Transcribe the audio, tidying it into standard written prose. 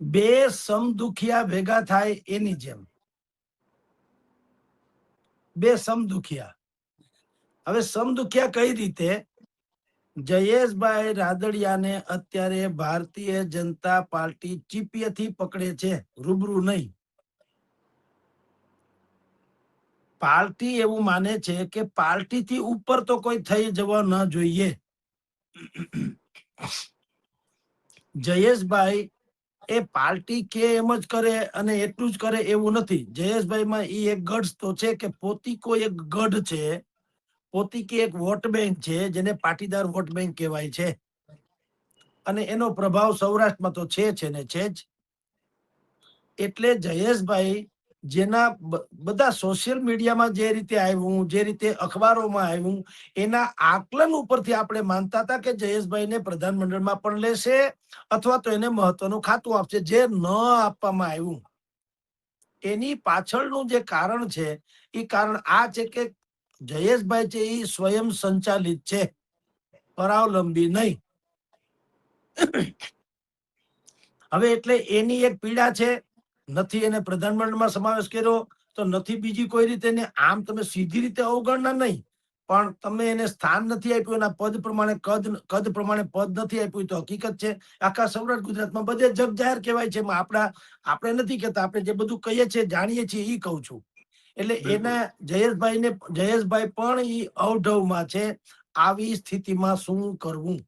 બે સમદુખિયા ભેગા થાય એની જેમ, બે સમદુખિયા. હવે સમદુખિયા કઈ રીતે? જયેશભાઈ રાદડિયાને અત્યારે ભારતીય જનતા પાર્ટી ચીપિયાથી પકડે છે, રૂબરૂ નહીં. પાર્ટી એવું માને છે કે પાર્ટીથી ઉપર તો કોઈ થઈ જવા ન જોઈએ. જયેશભાઈ એ પાર્ટી કે એમ જ કરે અને એટલું જ કરે એવું નથી. જયેશભાઈમાં એ એક ગઢ તો છે કે પોતીકો એક ગઢ છે, પોતીકી એક વોટ બેંક છે, જેને પાટીદાર વોટ બેંક કહેવાય છે. અને એનો પ્રભાવ સૌરાષ્ટ્રમાં તો છે ને છે જ. એટલે જયેશભાઈ જેના બધા સોશિયલ મીડિયામાં જે રીતે આવ્યું, જે રીતે અખબારોમાં આવ્યું, એના આકલન ઉપરથી આપણે માનતા હતા કે જયેશભાઈને પ્રધાનમંડળમાં પણ લેશે અથવા તો એને મહત્વનું ખાતું આપશે. જે ન આપવામાં આવ્યું એની પાછળનું જે કારણ છે એ કારણ આ છે કે જયેશભાઈ છે એ સ્વયં સંચાલિત છે, પરાવલંબી નહીં. હવે એટલે એની એક પીડા છે. નથી એને પ્રધાનમંડળમાં સમાવેશ કર્યો તો નથી બીજી કોઈ રીતે. આમ તમે સીધી રીતે અવગણના નહીં, પણ તમે એને સ્થાન નથી આપ્યું, એના પદ પ્રમાણે કદ પ્રમાણે પદ નથી આપ્યું. તો હકીકત છે આખા સૌરાષ્ટ્ર ગુજરાતમાં બધે જગ જાહેર કહેવાય છે. આપણે નથી કહેતા, આપણે જે બધું કહીએ છીએ જાણીએ છીએ એ કહું છું. એટલે એના જયેશભાઈ પણ એ અવઢવમાં છે. આવી સ્થિતિમાં શું કરવું?